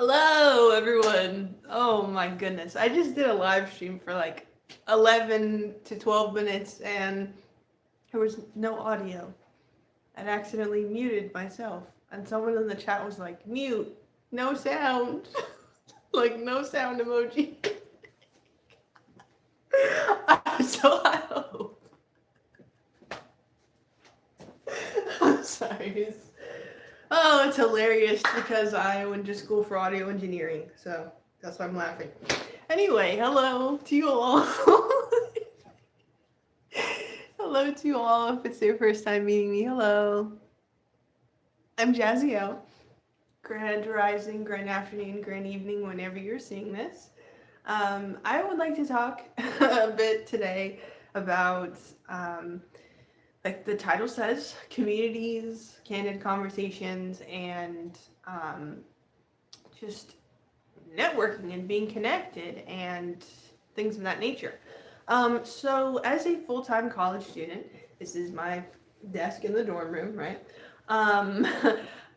Hello, everyone. Oh my goodness. I just did a live stream for like 11 to 12 minutes and there was no audio. I'd accidentally muted myself. And someone in the chat was like, mute, no sound. Like, no sound emoji. So I hope. I'm sorry. It's hilarious because I went to school for audio engineering. So that's why I'm laughing. Anyway, hello to you all. Hello to you all. If it's your first time meeting me, hello. I'm Jazzy. Grand rising, grand afternoon, grand evening, whenever you're seeing this. I would like to talk a bit today about, like the title says, communities, candid conversations, and just networking and being connected and things of that nature. So as a full-time college student, this is my desk in the dorm room, right? Um,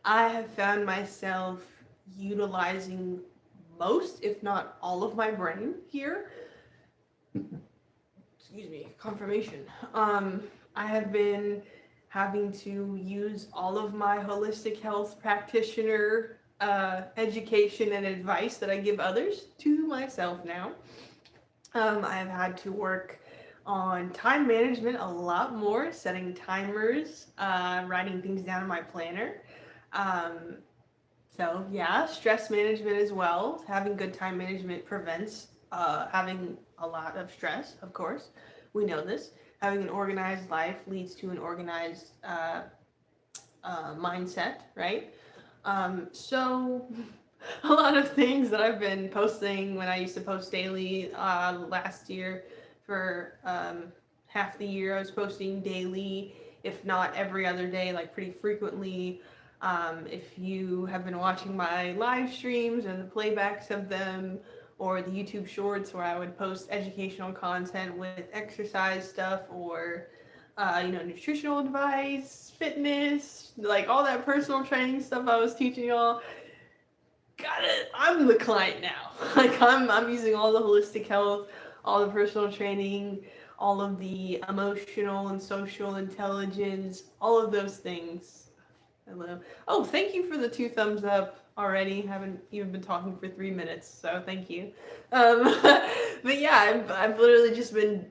I have found myself utilizing most, if not all of my brain here. Excuse me, confirmation. I have been having to use all of my holistic health practitioner education and advice that I give others to myself now. I have had to work on time management a lot more, setting timers, writing things down in my planner. Um, so yeah, stress management as well. Having good time management prevents having a lot of stress, of course. We know this. Having an organized life leads to an organized mindset, right? So a lot of things that I've been posting when I used to post daily last year for half the year. I was posting daily, if not every other day, like pretty frequently. If you have been watching my live streams or the playbacks of them, or the YouTube shorts where I would post educational content with exercise stuff or nutritional advice, fitness, like all that personal training stuff I was teaching y'all. Got it. I'm the client now. Like I'm using all the holistic health, all the personal training, all of the emotional and social intelligence, all of those things. Hello. Oh, thank you for the 2 thumbs up already. Haven't even been talking for 3 minutes, so thank you. But yeah, I've literally just been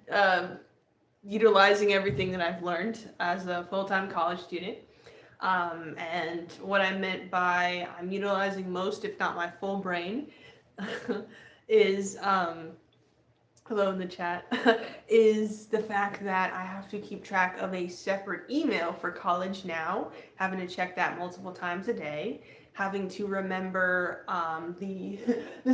utilizing everything that I've learned as a full-time college student. And what I meant by I'm utilizing most, if not my full brain, is hello in the chat, is the fact that I have to keep track of a separate email for college now, having to check that multiple times a day, having to remember the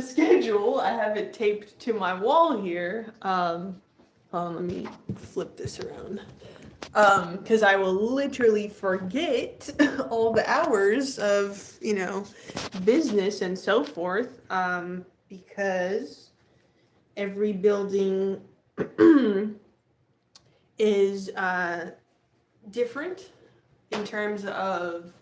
schedule. I have it taped to my wall here. Let me flip this around. Because I will literally forget all the hours of, business and so forth, because every building is different in terms of,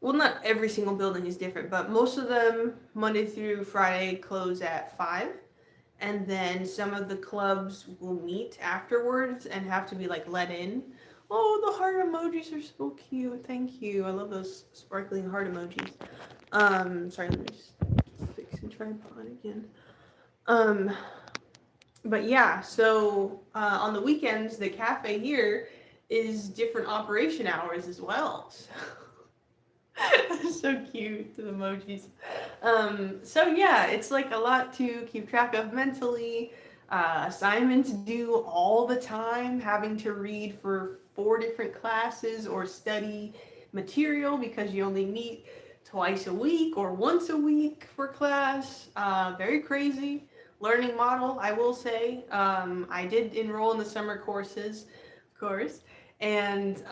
well, not every single building is different, but most of them, Monday through Friday, close at 5. And then some of the clubs will meet afterwards and have to be like let in. Oh, the heart emojis are so cute. Thank you. I love those sparkling heart emojis. Sorry, let me just fix the tripod again. But yeah, so on the weekends, the cafe here is different operation hours as well. So cute, the emojis. So yeah, it's like a lot to keep track of mentally. Assignments due all the time, having to read for 4 different classes or study material because you only meet twice a week or once a week for class. Very crazy learning model, I will say. I did enroll in the summer courses, of course, and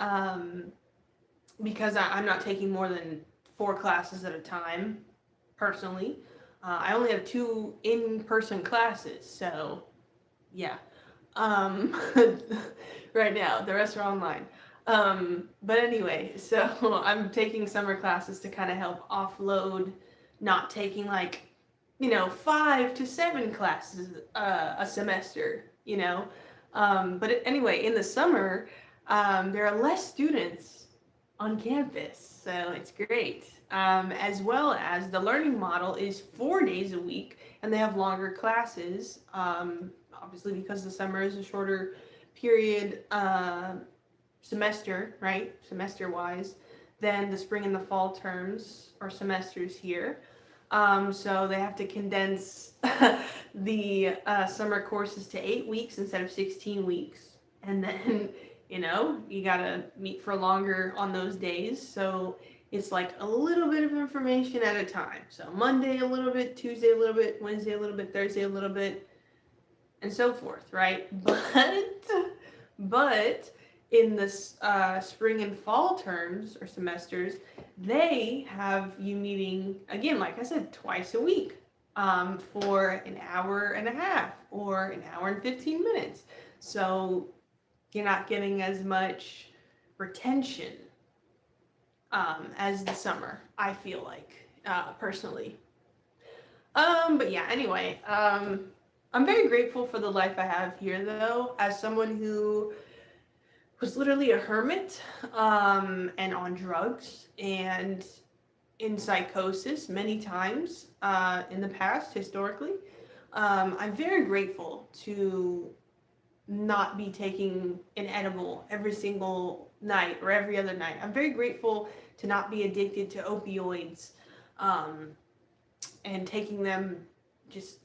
because I'm not taking more than 4 classes at a time, personally. I only have 2 in-person classes, so yeah. Right now, the rest are online. But anyway, so I'm taking summer classes to kind of help offload not taking like, 5 to 7 classes a semester, But anyway, in the summer, there are less students on campus, so it's great. As well as the learning model is 4 days a week, and they have longer classes, obviously because the summer is a shorter period semester, right? Semester wise, than the spring and the fall terms or semesters here. So they have to condense the summer courses to 8 weeks instead of 16 weeks. And then, you gotta meet for longer on those days. So it's like a little bit of information at a time. So Monday a little bit, Tuesday a little bit, Wednesday a little bit, Thursday a little bit, and so forth, right? But in the spring and fall terms or semesters, they have you meeting, again, like I said, twice a week, for an hour and a half or an hour and 15 minutes. So you're not getting as much retention as the summer, I feel like, personally. But yeah, anyway, I'm very grateful for the life I have here, though, as someone who was literally a hermit, and on drugs and in psychosis many times in the past, historically. I'm very grateful to not be taking an edible every single night or every other night. I'm very grateful to not be addicted to opioids, and taking them just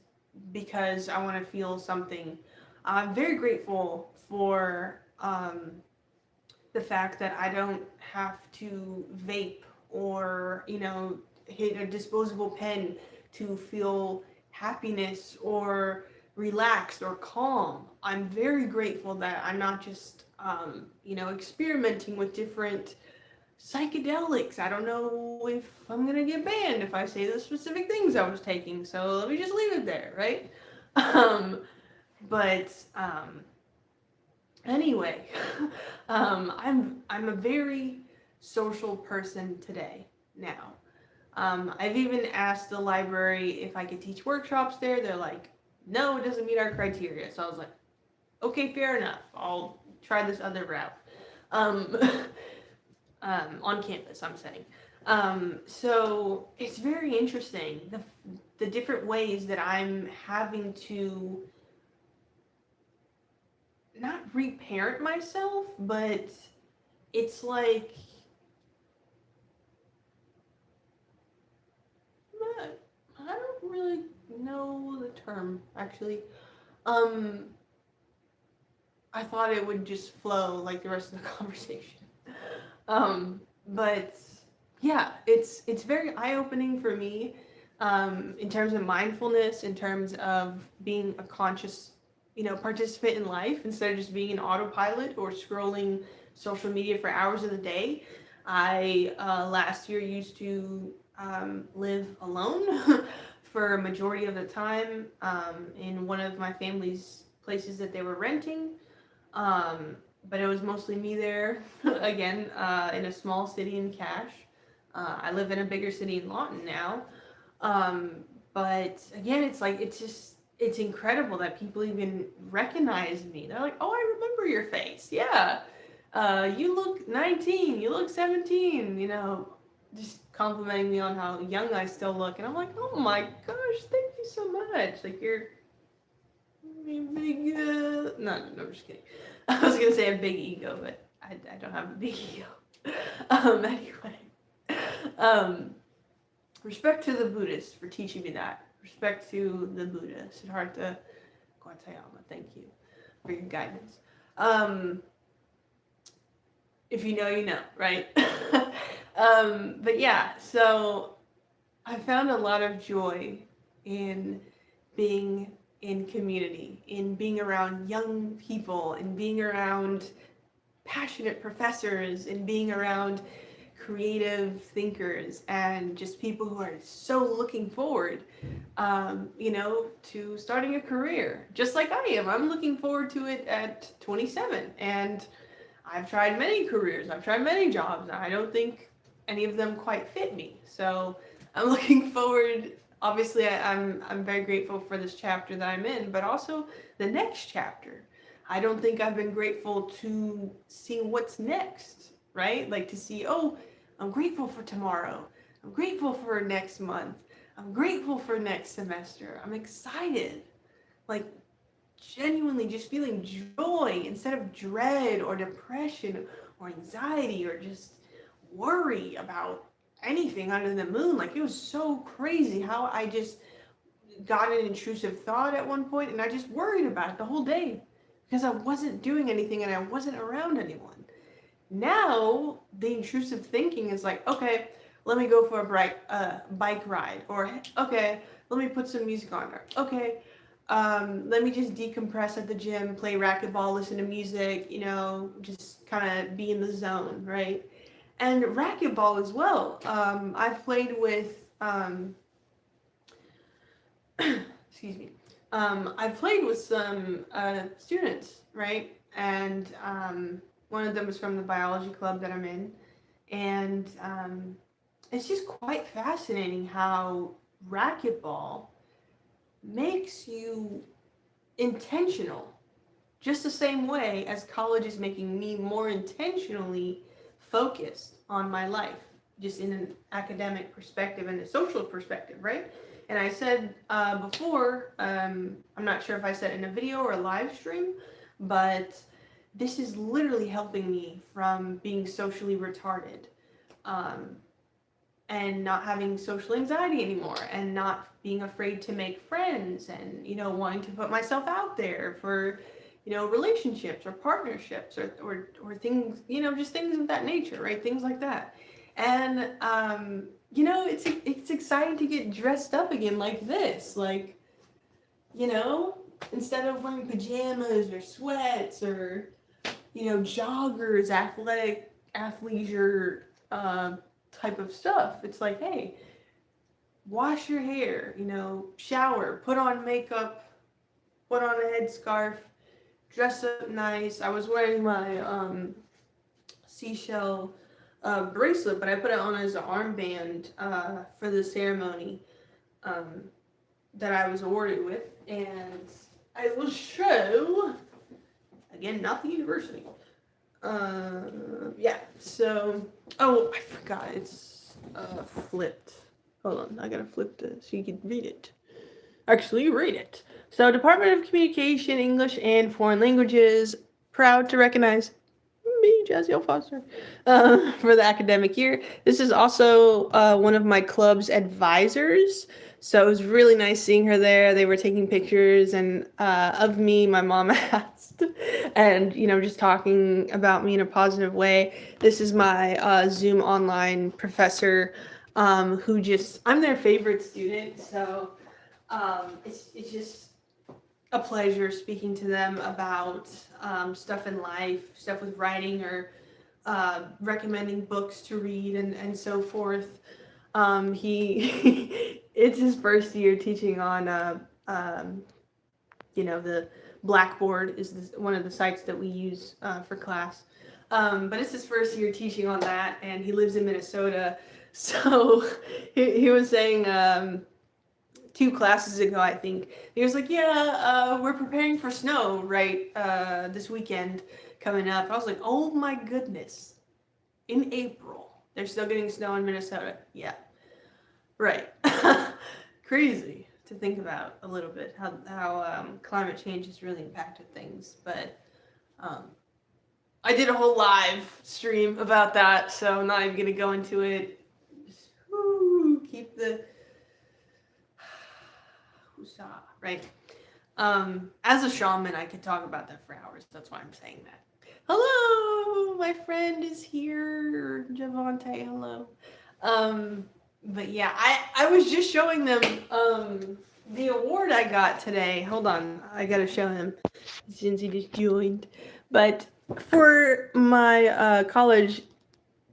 because I want to feel something. I'm very grateful for the fact that I don't have to vape or, hit a disposable pen to feel happiness or relaxed or calm. I'm very grateful that I'm not just, experimenting with different psychedelics. I don't know if I'm going to get banned if I say the specific things I was taking, so let me just leave it there, right? But anyway, I'm a very social person today now. I've even asked the library if I could teach workshops there. They're like, no, it doesn't meet our criteria. So I was like, okay, fair enough. I'll try this other route. On campus, I'm saying. So it's very interesting, the different ways that I'm having to not reparent myself, but it's like, I don't really know the term, actually. Um, I thought it would just flow like the rest of the conversation. But yeah, it's very eye-opening for me, in terms of mindfulness, in terms of being a conscious, participant in life instead of just being an autopilot or scrolling social media for hours of the day. I last year used to live alone for a majority of the time, in one of my family's places that they were renting. But it was mostly me there, again, in a small city in Cache. I live in a bigger city in Lawton now. But again, it's incredible that people even recognize me. They're like, oh, I remember your face. Yeah. You look 19, you look 17, just complimenting me on how young I still look. And I'm like, oh my gosh, thank you so much. Like, you're big, no, I'm just kidding. I was gonna say a big ego, but I don't have a big ego. Anyway, respect to the Buddhists for teaching me that. Respect to the Buddha, Siddhartha Gautama. Thank you for your guidance. If you know, you know, right? But yeah, so I found a lot of joy in being in community, in being around young people, and being around passionate professors, and being around creative thinkers, and just people who are so looking forward, to starting a career, just like I am. I'm looking forward to it at 27, and I've tried many careers, I've tried many jobs, and I don't think any of them quite fit me. So I'm looking forward. Obviously, I'm very grateful for this chapter that I'm in, but also the next chapter. I don't think I've been grateful to see what's next, right? Like to see, oh, I'm grateful for tomorrow. I'm grateful for next month. I'm grateful for next semester. I'm excited. Like genuinely just feeling joy instead of dread or depression or anxiety or just worry about anything under the moon. Like it was so crazy how I just got an intrusive thought at one point and I just worried about it the whole day because I wasn't doing anything and I wasn't around anyone. Now the intrusive thinking is like, okay, let me go for a bike ride, or okay, let me put some music on, or okay, let me just decompress at the gym, play racquetball, listen to music, just kind of be in the zone, right? And racquetball as well. I've played with, excuse me, I've played with some students, right? And one of them is from the biology club that I'm in. And it's just quite fascinating how racquetball makes you intentional, just the same way as college is making me more intentionally focused on my life, just in an academic perspective and a social perspective, right? And I said before, I'm not sure if I said in a video or a live stream, but this is literally helping me from being socially retarded. And not having social anxiety anymore, and not being afraid to make friends, and wanting to put myself out there for relationships or partnerships or things, just things of that nature, right? Things like that. And it's exciting to get dressed up again like this, like instead of wearing pajamas or sweats or joggers, athletic athleisure type of stuff. It's like, hey, wash your hair, shower, put on makeup, put on a headscarf, dress up nice. I was wearing my seashell bracelet, but I put it on as an armband for the ceremony that I was awarded with, and I will show, again, not the university. Yeah, so, oh, I forgot, it's flipped. Hold on, I gotta flip this so you can read it. Actually, read it. So, Department of Communication, English, and Foreign Languages, proud to recognize me, Jaziel Foster, for the academic year. This is also one of my club's advisors. So it was really nice seeing her there. They were taking pictures and of me, my mom asked, and just talking about me in a positive way. This is my Zoom online professor, who I'm their favorite student. So it's just a pleasure speaking to them about stuff in life, stuff with writing, or recommending books to read and so forth. He it's his first year teaching on the Blackboard is one of the sites that we use for class. But it's his first year teaching on that, and he lives in Minnesota. So he was saying 2 classes ago, I think, he was like, yeah, we're preparing for snow, right, this weekend coming up. I was like, oh my goodness, in April, they're still getting snow in Minnesota. Yeah, right. Crazy to think about a little bit, how climate change has really impacted things. But I did a whole live stream about that, so I'm not even going to go into it. Just keep the right? As a shaman, I could talk about that for hours. That's why I'm saying that. Hello, my friend is here, Javante. Hello. But yeah, I was just showing them the award I got today. Hold on, I gotta show him since he just joined. But for my college,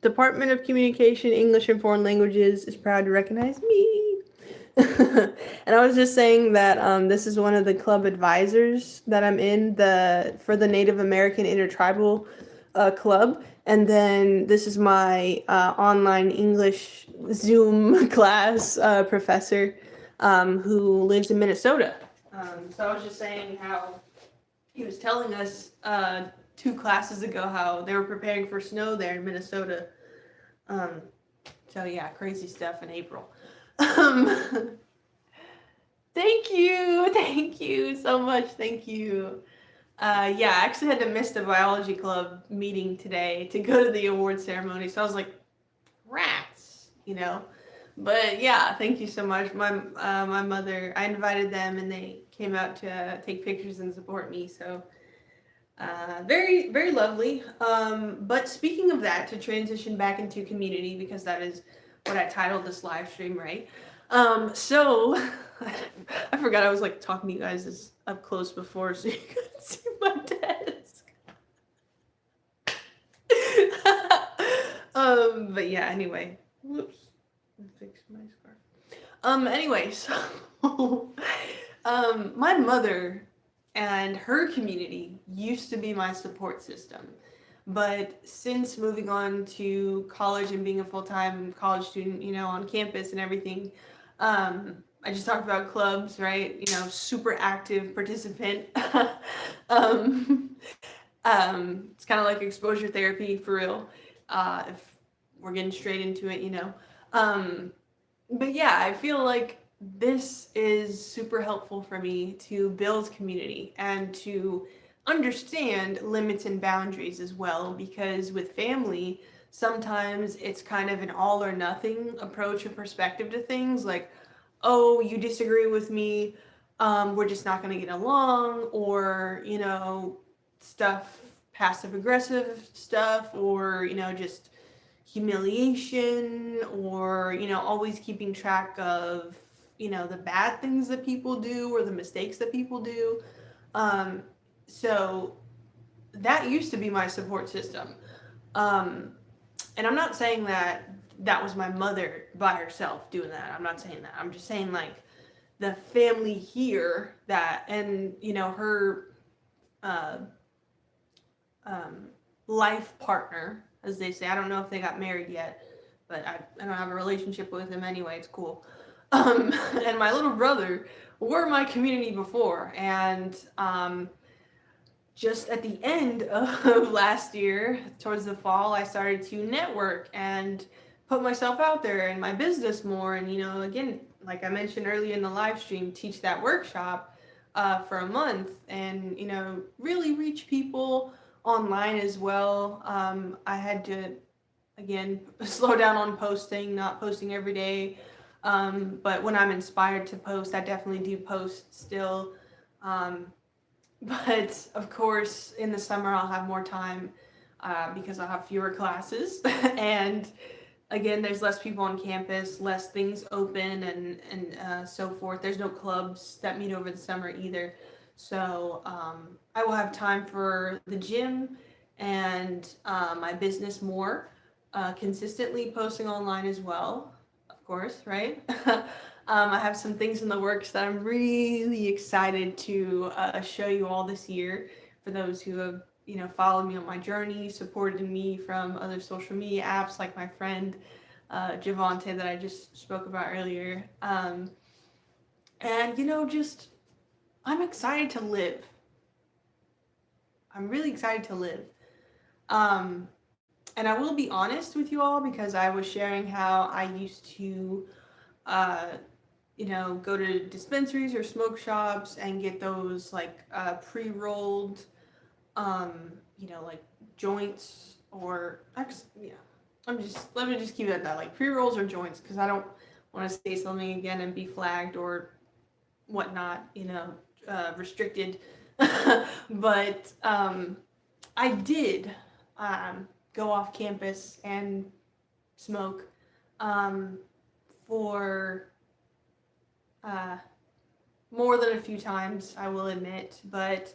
Department of Communication, English, and Foreign Languages is proud to recognize me. And I was just saying that this is one of the club advisors that I'm in for the Native American Intertribal Club, And then this is my online English Zoom class professor who lives in Minnesota. So I was just saying how he was telling us 2 classes ago how they were preparing for snow there in Minnesota. Um, so yeah, crazy stuff in April. Um, thank you so much, thank you. Yeah, I actually had to miss the biology club meeting today to go to the award ceremony, so I was like, rats, you know. But yeah, thank you so much. My mother, I invited them, and they came out to take pictures and support me. So very very lovely. But speaking of that, to transition back into community, because that is what I titled this live stream, right? So I forgot I was like talking to you guys this up close before, so you could see my desk. But yeah, anyway. Whoops. Fix my scarf. Anyway, so my mother and her community used to be my support system. But since moving on to college and being a full-time college student, you know, on campus and everything, I just talked about clubs, right? You know, super active participant. um, it's kind of like exposure therapy for real. If we're getting straight into it, you know. Um, but yeah, I feel like this is super helpful for me to build community and to understand limits and boundaries as well, because with family, sometimes it's kind of an all or nothing approach or perspective to things, like, oh, you disagree with me, we're just not going to get along, or, you know, stuff, passive aggressive stuff, or, you know, just humiliation, or, you know, always keeping track of, you know, the bad things that people do or the mistakes that people do. um, so that used to be my support system. um, and I'm not saying that that was my mother by herself doing that. I'm not saying that. I'm just saying, like, the family here, that, and, you know, her uh, um, life partner, as they say. I don't know if they got married yet, but I don't have a relationship with him anyway. It's cool. And my little brother were my community before, and just at the end of last year, towards the fall, I started to network and put myself out there in my business more. And, you know, again, like I mentioned earlier in the live stream, teach that workshop for a month, and, you know, really reach people online as well. I had to, again, slow down on posting, not posting every day. But when I'm inspired to post, I definitely do post still. Um, but of course, in the summer, I'll have more time because I'll have fewer classes. And again, there's less people on campus, less things open, and so forth. There's no clubs that meet over the summer either. So I will have time for the gym and my business more, consistently posting online as well, of course, right? I have some things in the works that I'm really excited to show you all this year. For those who have, you know, followed me on my journey, supported me from other social media apps, like my friend Javante that I just spoke about earlier. And, you know, just, I'm excited to live. I'm really excited to live. Um, and I will be honest with you all, because I was sharing how I used to, uh, you know, go to dispensaries or smoke shops and get those, like, pre-rolled, you know, like joints, or actually, yeah. Let me just keep it at that, like pre-rolls or joints, because I don't want to say something again and be flagged or whatnot, you know, restricted. But I did go off campus and smoke um, for uh, more than a few times, I will admit, but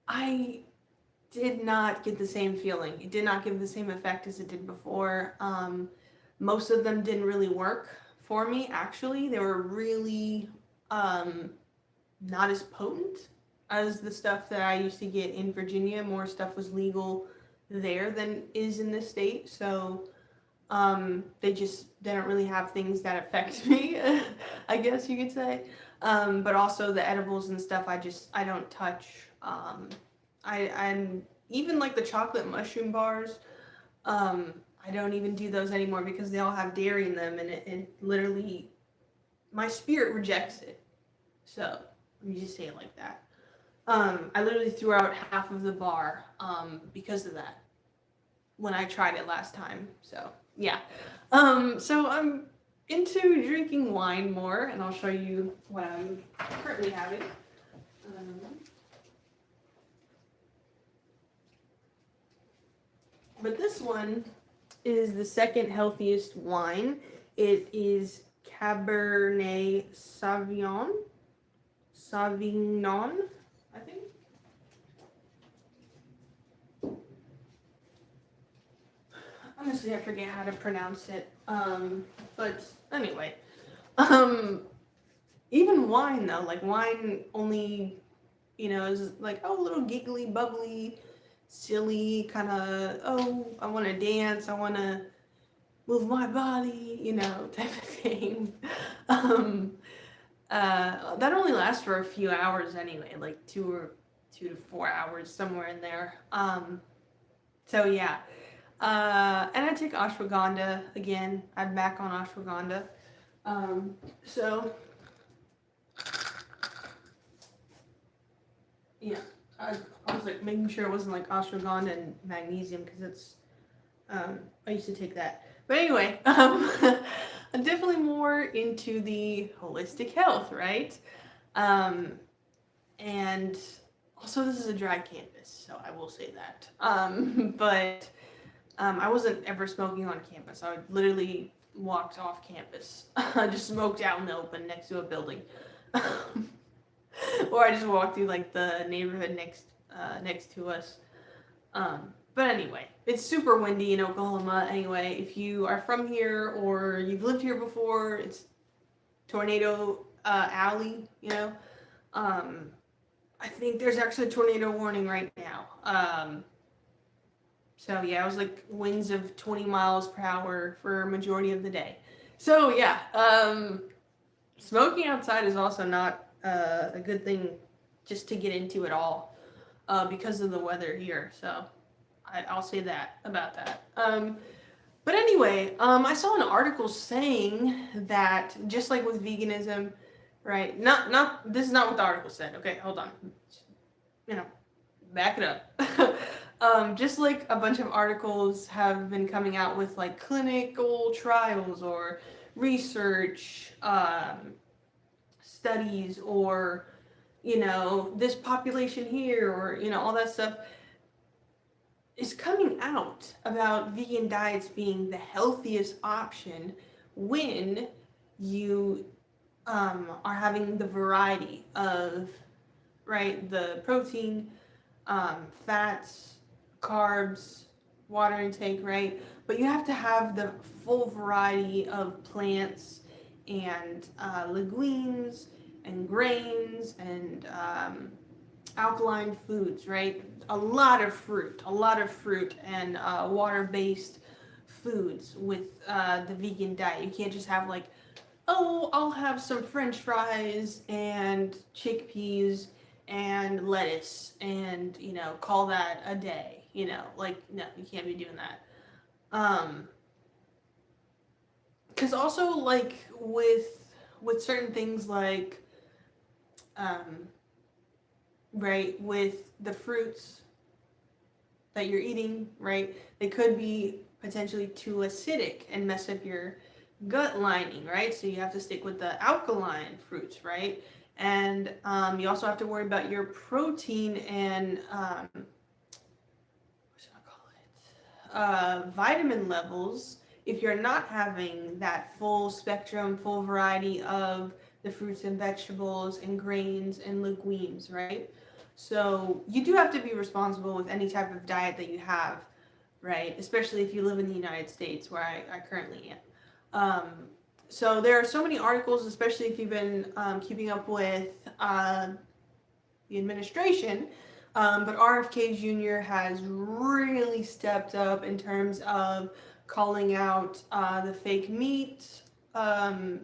I did not get the same feeling. It did not give the same effect as it did before. Most of them didn't really work for me, actually. They were really not as potent as the stuff that I used to get in Virginia. More stuff was legal there than is in the state. So they don't really have things that affect me, I guess you could say. But also the edibles and stuff, I don't touch. I'm even like the chocolate mushroom bars. I don't even do those anymore because they all have dairy in them, and it literally, my spirit rejects it. So let me just say it like that. I literally threw out half of the bar because of that when I tried it last time. So yeah. So I'm into drinking wine more, and I'll show you what I'm currently having. Um, but this one is the second healthiest wine. It is Cabernet Sauvignon, I think. Honestly, I forget how to pronounce it. But anyway, um, even wine though, like wine only, is like, oh, a little giggly, bubbly, silly, kind of, oh, I want to dance, I want to move my body, type of thing. Um, that only lasts for a few hours anyway, like 2 to 4 hours, somewhere in there. So yeah. And I take ashwagandha again. I'm back on ashwagandha. So yeah, I was like making sure it wasn't like ashwagandha and magnesium because it's I used to take that. But anyway, I'm definitely more into the holistic health, right? Um, and also this is a dry campus, so I will say that. But I wasn't ever smoking on campus. I literally walked off campus. I just smoked out in the open next to a building. Or I just walked through like the neighborhood next to us. But anyway, it's super windy in Oklahoma. Anyway, if you are from here or you've lived here before, it's tornado alley. I think there's actually a tornado warning right now. So yeah, it was like winds of 20 miles per hour for a majority of the day. So yeah, smoking outside is also not a good thing just to get into at all because of the weather here. So I'll say that about that. But anyway, I saw an article saying that just like with veganism, right? Not this is not what the article said. Okay, hold on. Back it up. Just like a bunch of articles have been coming out with like clinical trials or research studies or this population here or all that stuff is coming out about vegan diets being the healthiest option when you are having the variety of the protein, fats, carbs, water intake, right? But you have to have the full variety of plants and legumes and grains and alkaline foods, right? A lot of fruit and water-based foods with the vegan diet. You can't just have like, oh, I'll have some French fries and chickpeas and lettuce and call that a day. Like, no, you can't be doing that. Because also like with certain things like right, with the fruits that you're eating, right, they could be potentially too acidic and mess up your gut lining, right? So you have to stick with the alkaline fruits, right? And you also have to worry about your protein and what should I call it? Vitamin levels if you're not having that full spectrum, full variety of the fruits and vegetables and grains and legumes, right? So you do have to be responsible with any type of diet that you have, right? Especially if you live in the United States, where I currently am. So there are so many articles, especially if you've been keeping up with the administration, But RFK Jr. has really stepped up in terms of calling out the fake meat um,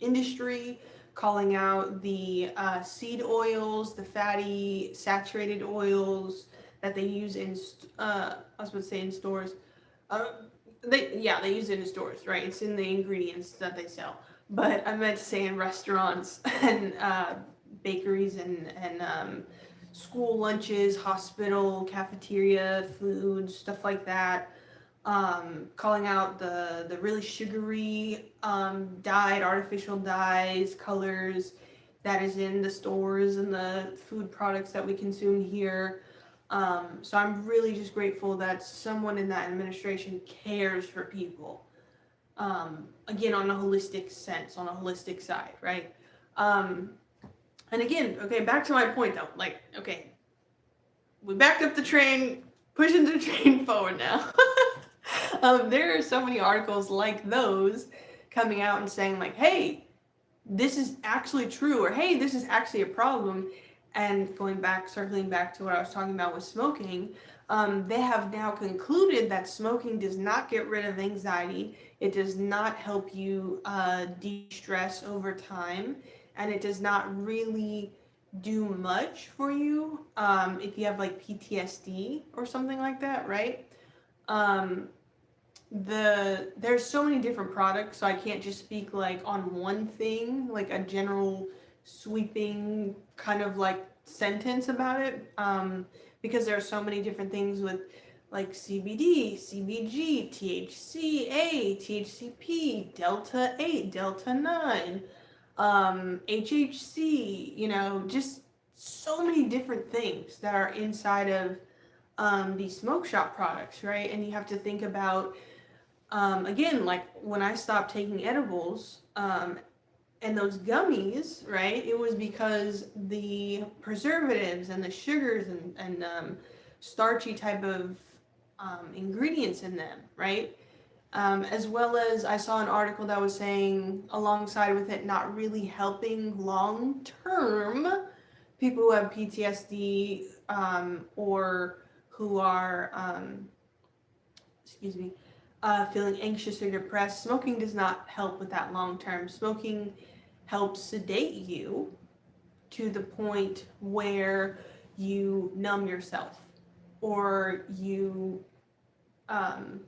industry, calling out the seed oils, the fatty saturated oils that they use in, I was about to say in stores. Uh, they use it in stores, right? It's in the ingredients that they sell. But I meant to say in restaurants and bakeries and school lunches, hospital, cafeteria, food, stuff like that. Calling out the really sugary dyed artificial dyes, colors that is in the stores and the food products that we consume here. So I'm really just grateful that someone in that administration cares for people. Again, on a holistic sense, on a holistic side, right? Um, and again, okay, back to my point though. Like, okay, we backed up the train, pushing the train forward now. There are so many articles like those coming out and saying like, hey, this is actually true, or hey, this is actually a problem. And going back, circling back to what I was talking about with smoking, they have now concluded that smoking does not get rid of anxiety. It does not help you de-stress over time, and it does not really do much for you if you have like PTSD or something like that, right? Um, there's so many different products, so I can't just speak like on one thing, like a general sweeping kind of like sentence about it, because there are so many different things with like CBD, CBG, THCA, THCP, Delta 8, Delta 9, HHC, just so many different things that are inside of these smoke shop products, right? And you have to think about again, like when I stopped taking edibles and those gummies, right, it was because the preservatives and the sugars and starchy type of ingredients in them, right? As well as I saw an article that was saying, alongside with it not really helping long term people who have PTSD or who are, excuse me, feeling anxious or depressed, smoking does not help with that long term. Smoking helps sedate you to the point where you numb yourself or um,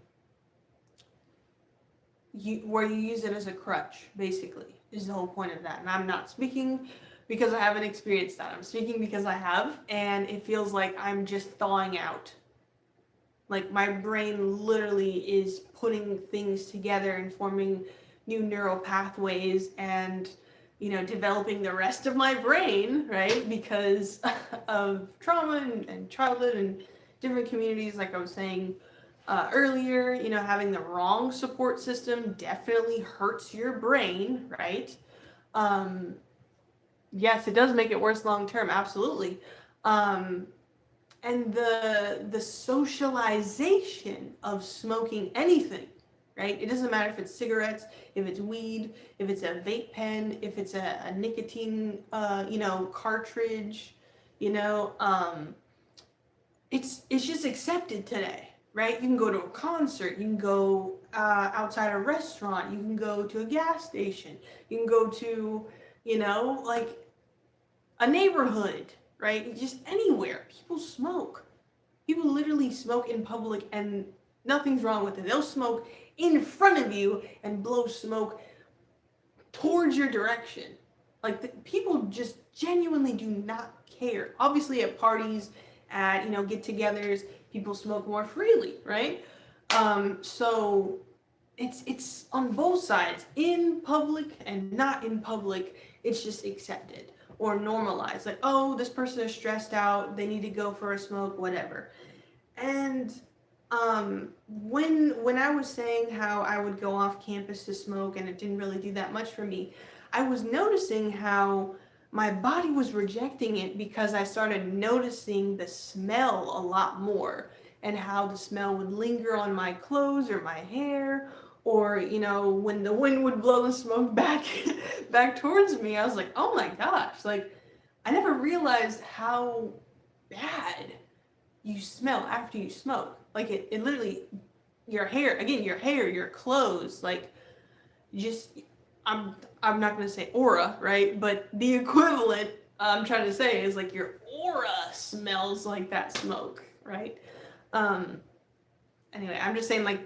where you use it as a crutch, basically, is the whole point of that. And I'm not speaking because I haven't experienced that. I'm speaking because I have, and it feels like I'm just thawing out. Like my brain literally is putting things together and forming new neural pathways and, developing the rest of my brain, right? Because of trauma and childhood and different communities, like I was saying earlier, having the wrong support system definitely hurts your brain, right? Um, yes, it does make it worse long term, absolutely. Um, and the socialization of smoking anything, right? It doesn't matter if it's cigarettes, if it's weed, if it's a vape pen, if it's a nicotine cartridge, you know um it's just accepted today, right? You can go to a concert, you can go outside a restaurant, you can go to a gas station, you can go to like a neighborhood, right? Just anywhere. People smoke. People literally smoke in public and nothing's wrong with it. They'll smoke in front of you and blow smoke towards your direction. Like people just genuinely do not care. Obviously at parties, at get-togethers, people smoke more freely, right? So it's on both sides, in public and not in public. It's just accepted or normalized. Like, oh, this person is stressed out, they need to go for a smoke, whatever. And when I was saying how I would go off campus to smoke and it didn't really do that much for me, I was noticing how my body was rejecting it because I started noticing the smell a lot more and how the smell would linger on my clothes or my hair, or when the wind would blow the smoke back towards me. I was like, oh my gosh, like I never realized how bad you smell after you smoke. Like it literally, your hair, again, your hair, your clothes, like just, I'm I'm not gonna say aura, right? But the equivalent I'm trying to say is like your aura smells like that smoke, right? Um, anyway, I'm just saying like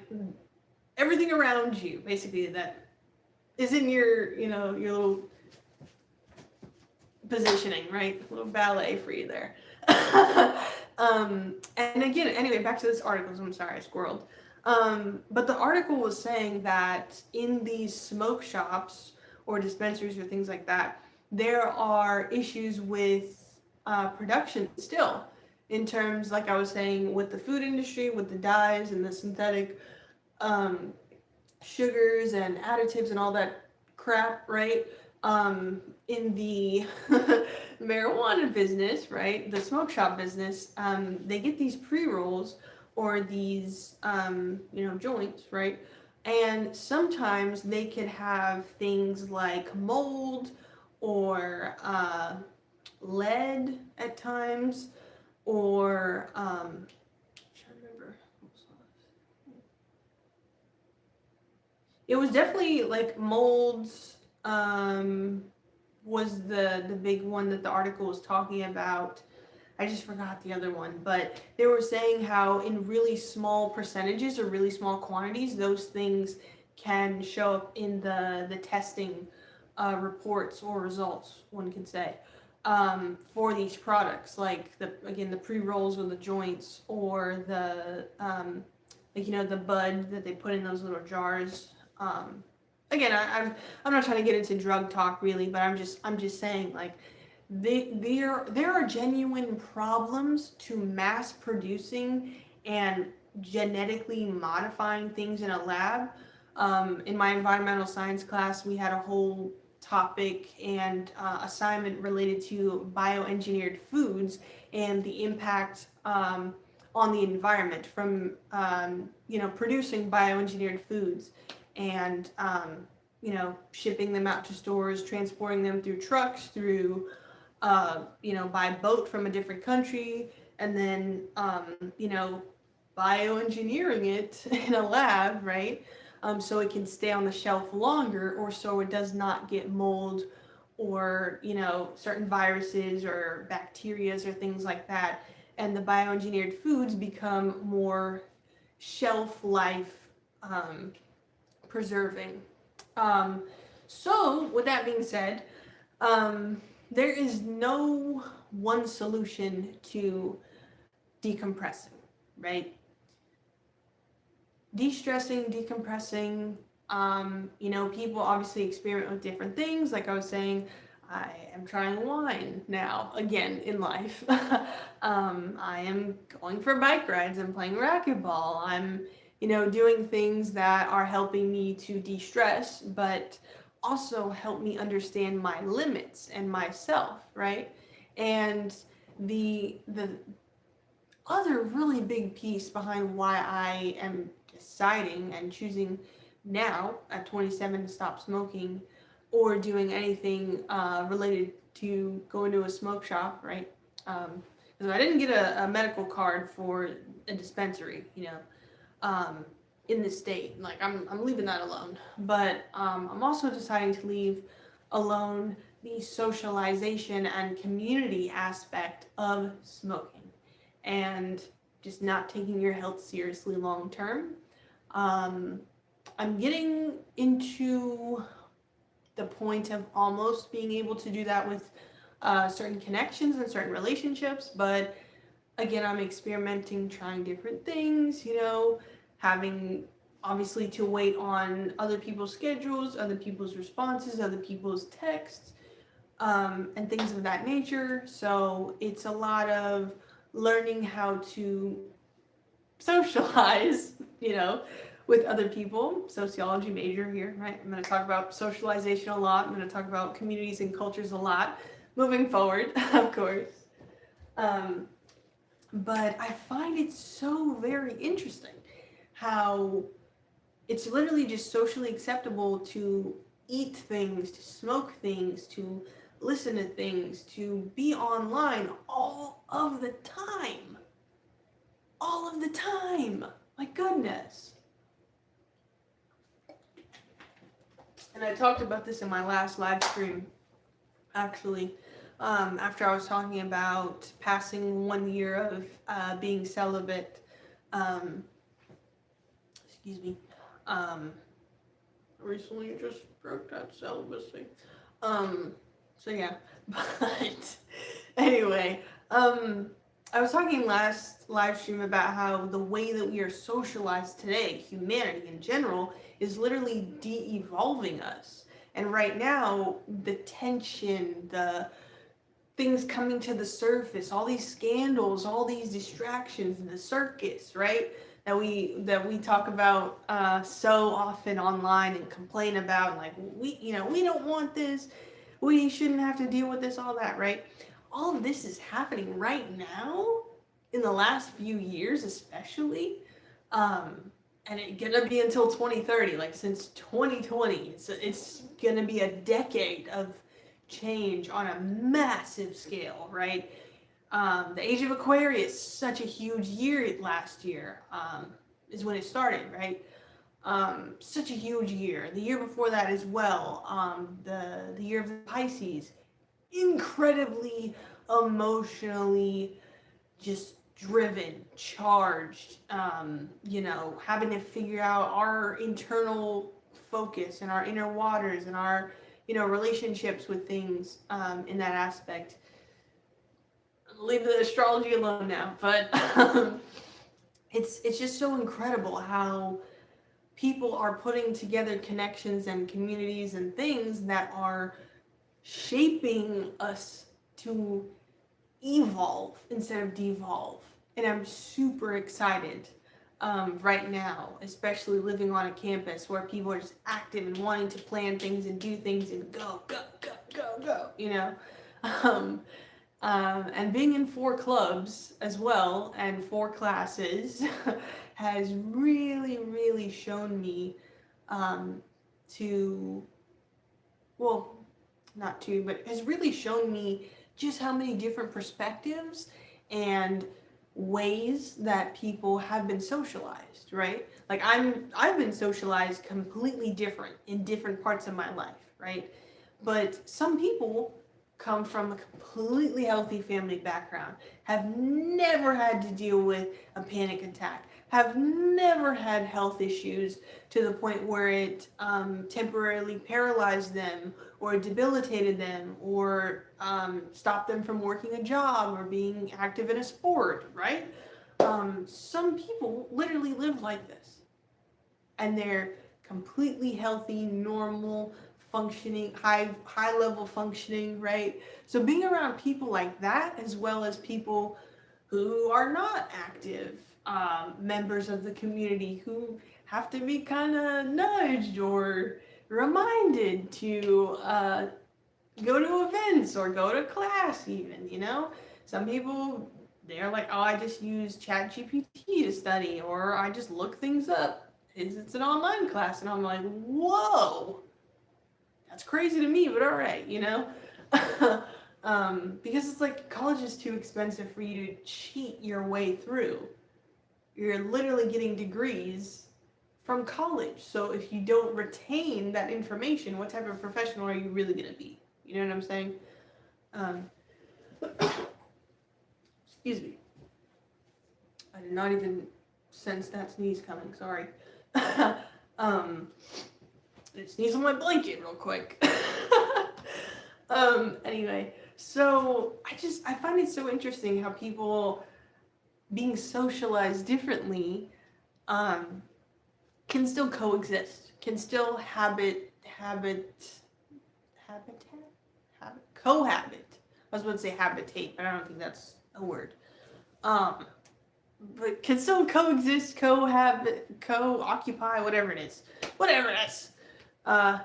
everything around you, basically, that is in your, your little positioning, right? A little ballet for you there. And again, anyway, back to this article. So I'm sorry, I squirreled. But the article was saying that in these smoke shops or dispensaries or things like that, there are issues with production still, in terms, like I was saying, with the food industry, with the dyes and the synthetic um, sugars and additives and all that crap, right? In the marijuana business, right, the smoke shop business, they get these pre-rolls or these, joints, right? And sometimes they could have things like mold or lead at times, or I'm trying to remember. It was definitely like molds. Was the big one that the article was talking about. I just forgot the other one, but they were saying how in really small percentages or really small quantities, those things can show up in the testing reports or results, one can say, for these products, like the pre-rolls or the joints or the the bud that they put in those little jars. Um, Again, I'm not trying to get into drug talk really, but I'm just saying, like, there are genuine problems to mass producing and genetically modifying things in a lab. In my environmental science class, we had a whole topic and assignment related to bioengineered foods and the impact on the environment from producing bioengineered foods and shipping them out to stores, transporting them through trucks, through by boat from a different country, and then bioengineering it in a lab, right? So it can stay on the shelf longer, or so it does not get mold or certain viruses or bacterias or things like that, and the bioengineered foods become more shelf life preserving. Um, so, with that being said, there is no one solution to decompressing, right? De-stressing, decompressing, people obviously experiment with different things. Like I was saying, I am trying wine now, again, in life. I am going for bike rides. I'm playing racquetball. I'm, doing things that are helping me to de-stress, but also help me understand my limits and myself, right? And the other really big piece behind why I am deciding and choosing now at 27 to stop smoking or doing anything related to going to a smoke shop, right? Because I didn't get a medical card for a dispensary, in the state. Like I'm leaving that alone. But I'm also deciding to leave alone the socialization and community aspect of smoking and just not taking your health seriously long term. Um, I'm getting into the point of almost being able to do that with certain connections and certain relationships, but again, I'm experimenting, trying different things, having obviously to wait on other people's schedules, other people's responses, other people's texts, and things of that nature. So it's a lot of learning how to socialize, with other people. Sociology major here, right? I'm going to talk about socialization a lot. I'm going to talk about communities and cultures a lot moving forward, of course. Um, but I find it so very interesting how it's literally just socially acceptable to eat things, to smoke things, to listen to things, to be online all of the time. All of the time. My goodness. And I talked about this in my last live stream, actually, after I was talking about passing 1 year of being celibate. Excuse me. Recently just broke that celibacy. So yeah, but anyway, I was talking last live stream about how the way that we are socialized today, humanity in general, is literally de-evolving us. And right now, the tension, the things coming to the surface, all these scandals, all these distractions, the circus, right? That we talk about so often online and complain about, like we don't want this, we shouldn't have to deal with this, all that, right? All of this is happening right now in the last few years, especially, and it's gonna be until 2030. Like since 2020, it's gonna be a decade of change on a massive scale, right? The age of Aquarius, such a huge year last year, is when it started, right? Such a huge year. The year before that as well, the year of the Pisces, incredibly emotionally just driven, charged, having to figure out our internal focus and our inner waters and our, relationships with things in that aspect. Leave the astrology alone now, but it's just so incredible how people are putting together connections and communities and things that are shaping us to evolve instead of devolve. And I'm super excited right now, especially living on a campus where people are just active and wanting to plan things and do things and go, and being in 4 clubs as well and 4 classes has really, really shown me has really shown me just how many different perspectives and ways that people have been socialized, right? Like I've been socialized completely different in different parts of my life, right? But some people come from a completely healthy family background, have never had to deal with a panic attack, have never had health issues to the point where it temporarily paralyzed them or debilitated them or stopped them from working a job or being active in a sport, right? Some people literally live like this, and they're completely healthy, normal, functioning, high level functioning, right? So being around people like that, as well as people who are not active members of the community, who have to be kind of nudged or reminded to go to events or go to class even, Some people, they're like, oh, I just use ChatGPT to study, or I just look things up. It's an online class. And I'm like, whoa, that's crazy to me, but all right, because it's like college is too expensive for you to cheat your way through. You're literally getting degrees from college. So if you don't retain that information, what type of professional are you really going to be? You know what I'm saying? Excuse me. I did not even sense that sneeze coming. Sorry. Sneeze on my blanket real quick. Anyway, so I find it so interesting how people being socialized differently can still coexist, can still cohabit. I was about to say habitate, but I don't think that's a word. But can still coexist, cohabit, co-occupy, whatever it is. Whatever it is.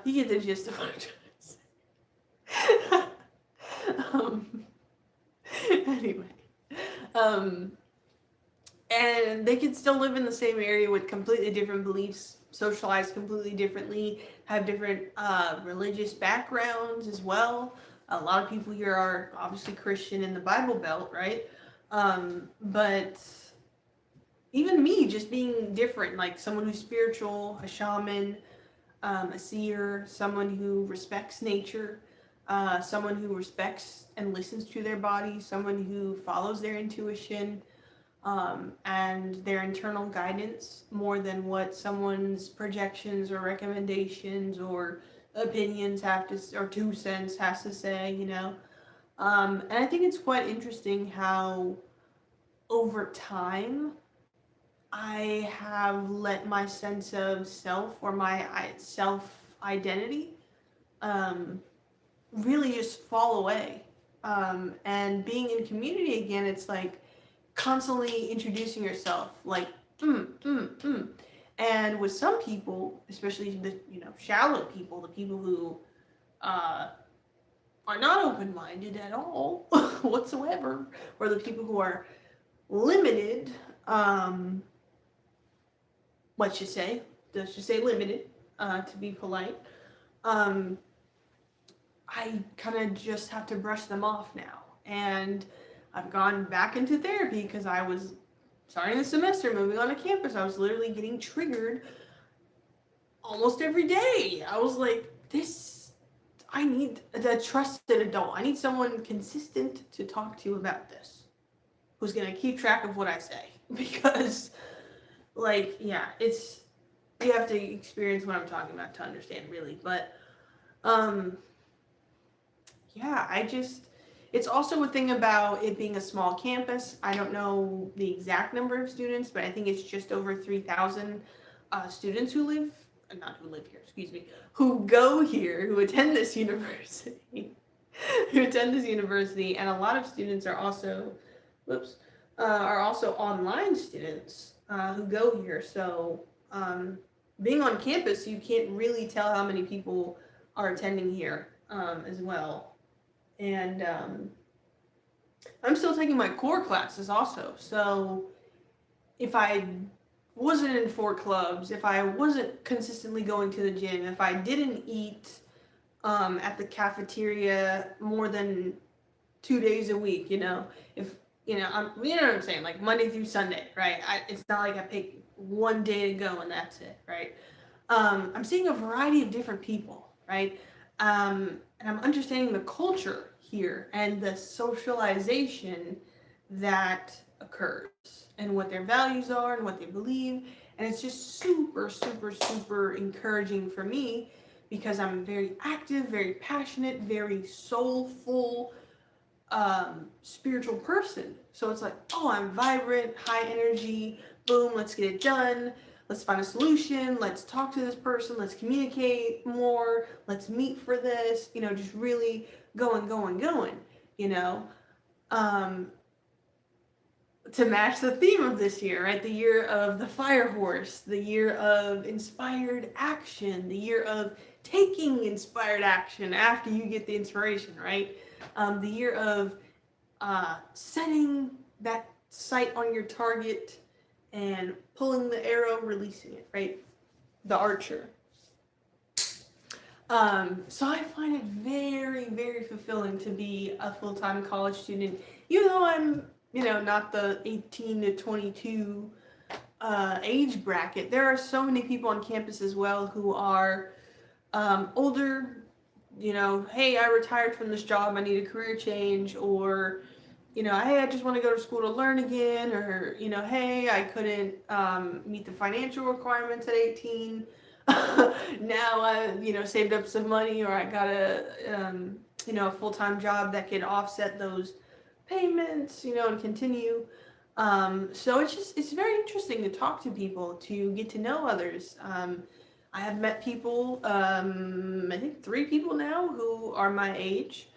You get the gist of what I'm trying to say. Anyway. And they can still live in the same area with completely different beliefs, socialize completely differently, have different religious backgrounds as well. A lot of people here are obviously Christian in the Bible Belt, right? But even me, just being different, like someone who's spiritual, a shaman, a seer, someone who respects nature, someone who respects and listens to their body, someone who follows their intuition, and their internal guidance more than what someone's projections or recommendations or opinions have to, or 2 cents has to say, you know. And I think it's quite interesting how over time I have let my sense of self or my self identity really just fall away. And being in community again, it's like constantly introducing yourself, like, And with some people, especially the shallow people, the people who are not open-minded at all whatsoever, or the people who are limited, let's just say limited, to be polite, I kind of just have to brush them off now. And I've gone back into therapy because I was starting the semester, moving on to campus. I was literally getting triggered almost every day. I was like, I need a trusted adult. I need someone consistent to talk to about this, who's going to keep track of what I say. Because, like, yeah, you have to experience what I'm talking about to understand, really. But, yeah, it's also a thing about it being a small campus. I don't know the exact number of students, but I think it's just over 3,000 students who go here, who attend this university, and a lot of students are also, online students who go here. So being on campus, you can't really tell how many people are attending here as well. And I'm still taking my core classes also. So if I wasn't in 4 clubs, if I wasn't consistently going to the gym, if I didn't eat at the cafeteria more than 2 days a week, if you know what I'm saying, like Monday through Sunday, right? It's not like I pick one day to go and that's it, right? I'm seeing a variety of different people, right? And I'm understanding the culture here and the socialization that occurs and what their values are and what they believe. And it's just super, super, super encouraging for me because I'm very active, very passionate, very soulful, spiritual person. So it's like, oh, I'm vibrant, high energy, boom, let's get it done. Let's find a solution. Let's talk to this person. Let's communicate more. Let's meet for this. Just really going. To match the theme of this year, right? The year of the fire horse, the year of inspired action, the year of taking inspired action after you get the inspiration, right? The year of setting that sight on your target and pulling the arrow, releasing it, right? The archer. So I find it very, very fulfilling to be a full-time college student, even though I'm, not the 18 to 22 age bracket. There are so many people on campus as well who are older, hey, I retired from this job, I need a career change, or hey, I just want to go to school to learn again, or, hey, I couldn't meet the financial requirements at 18. Now I, saved up some money, or I got a full-time job that could offset those payments, and continue. So it's very interesting to talk to people, to get to know others. I have met people, I think 3 people now who are my age.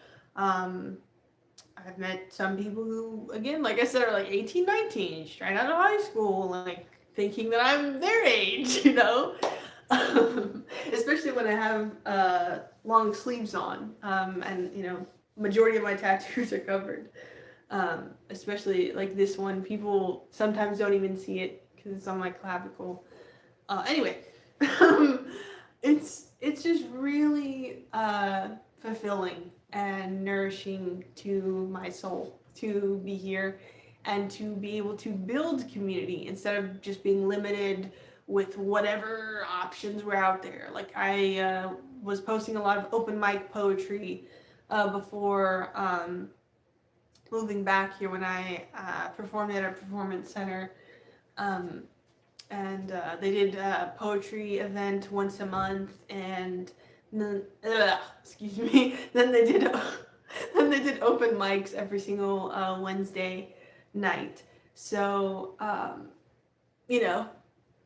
I've met some people who, again, like I said, are like 18, 19, straight out of high school, like thinking that I'm their age, especially when I have long sleeves on, and majority of my tattoos are covered, especially like this one. People sometimes don't even see it because it's on my clavicle. Anyway, it's just really fulfilling and nourishing to my soul to be here and to be able to build community instead of just being limited with whatever options were out there. Like I was posting a lot of open mic poetry before moving back here when I performed at a performance center. Um, and they did a poetry event once a month, and then, excuse me, then they did then they did open mics every single Wednesday night. So you know,